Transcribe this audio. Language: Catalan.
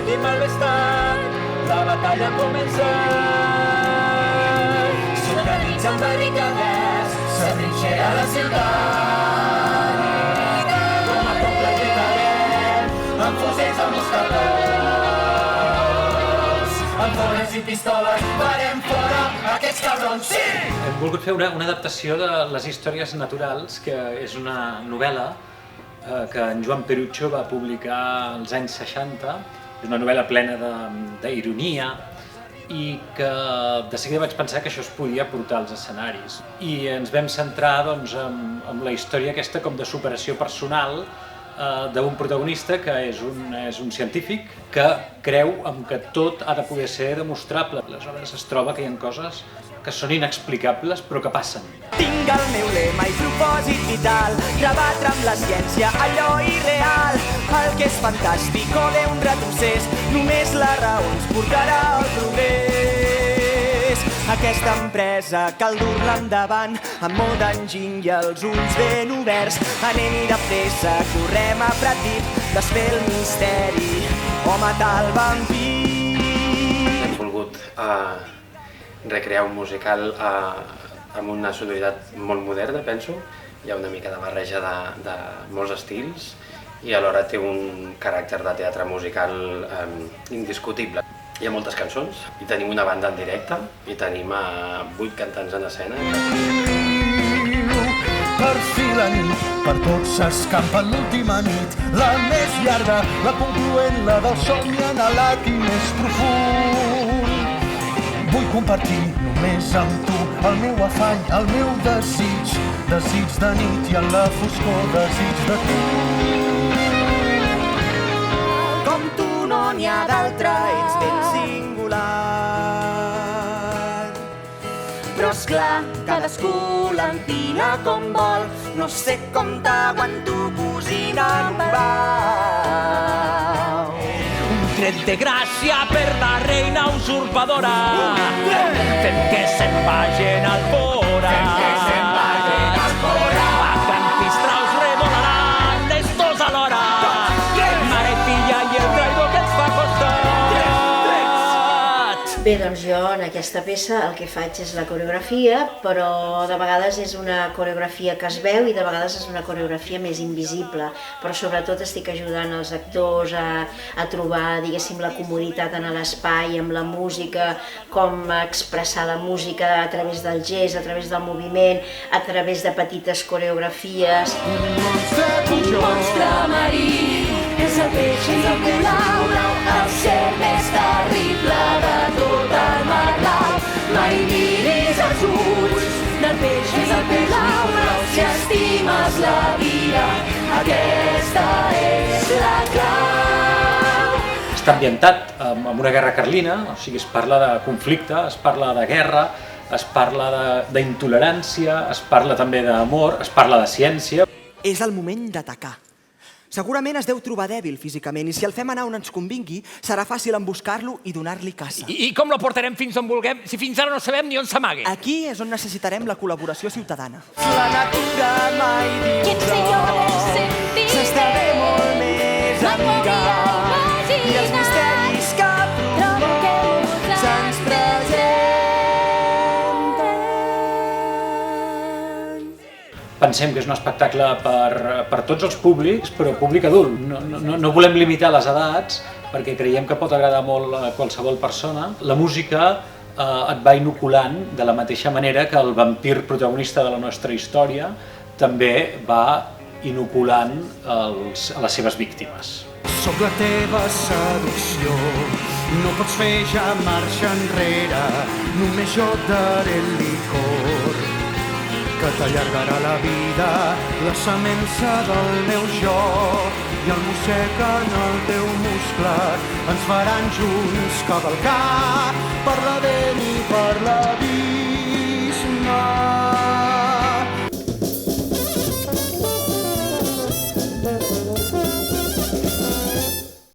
i malestar, la batalla comença. S'organitzen barricades, s'atrinxera la ciutat. Com a poble lluitarem, amb fusells amb mosquetons, amb fones i pistoles farem fora aquests cabrons, sí! Hem volgut fer una adaptació de Les històries naturals, que és una novel·la que en Joan Perucho va publicar als anys 60. És una novel·la plena d'ironia i que de seguida vaig pensar que això es podia portar als escenaris. I ens vam centrar doncs, en la història aquesta com de superació personal d'un protagonista que és un científic que creu que tot ha de poder ser demostrable. Aleshores es troba que hi ha coses que són inexplicables però que passen. Tinc el meu lema i propòsit vital, rebatre amb la ciència allò irreal. El que és fantàstic o bé un retrocés, només la raó ens portarà al progrés. Aquesta empresa cal dur-la endavant amb molt d'enginy i els ulls ben oberts. Anem-hi de pressa, correm a Pratdip, desfer el misteri o matar el vampir. Hem volgut recrear un musical amb una sonoritat molt moderna, penso. Hi ha una mica de barreja de molts estils i alhora té un caràcter de teatre musical indiscutible. Hi ha moltes cançons i tenim una banda en directe i tenim 8 cantants en escena. Per fi la nit, per tots s'escampa l'última nit, la més llarga, la concloent, la del somni anhelat i més profund. Vull compartir només amb tu el meu afany, el meu desig, desig de nit i en la foscor, desig de tu. Com tu no n'hi ha d'altre, ets ben singular. Però esclar, cadascú l'empina com vol, no sé com t'aguanto cosint en pau. Tret de gràcia per la reina usurpadora, fem que se'n vagin al fora. Acantistraus revolaran estos alhora, mare i filla i el traïdor que ens fa costat. Bé, doncs jo en aquesta peça el que faig és la coreografia, però de vegades és una coreografia que es veu i de vegades és una coreografia més invisible, però sobretot estic ajudant els actors a trobar, diguéssim, la comoditat en l'espai, amb la música, com expressar la música a través del gest, a través del moviment, a través de petites coreografies. Un monstre marí, és el peix, és el blau, el ser més terrible de tot el mar blau. Mai miris els ulls del peix, és el peix blau, si estimes la vida, aquesta és la clau. Està ambientat en una guerra carlina, o sigui, es parla de conflicte, es parla de guerra, es parla d'intolerància, es parla també d'amor, es parla de ciència. És el moment d'atacar. Segurament es deu trobar dèbil físicament i si el fem anar on ens convingui, serà fàcil emboscar-lo i donar-li caça. I com lo portarem fins on vulguem si fins ara no sabem ni on s'amague? Aquí és on necessitarem la col·laboració ciutadana. La natura mai diu s'esdevé molt més amigal i els misteris que promou se'ns presenten. Pensem que és un espectacle per tots els públics, però públic adult. No volem limitar les edats, perquè creiem que pot agradar molt a qualsevol persona. La música et va inoculant de la mateixa manera que el vampir protagonista de la nostra història també va inoculant a les seves víctimes. Sóc la teva seducció, no pots fer ja marxa enrere, només jo et daré el licor que t'allargarà la vida, la semença del meu joc i el mossec en el teu muscle ens faran junts cavalcar per l'Adén i per l'abisme.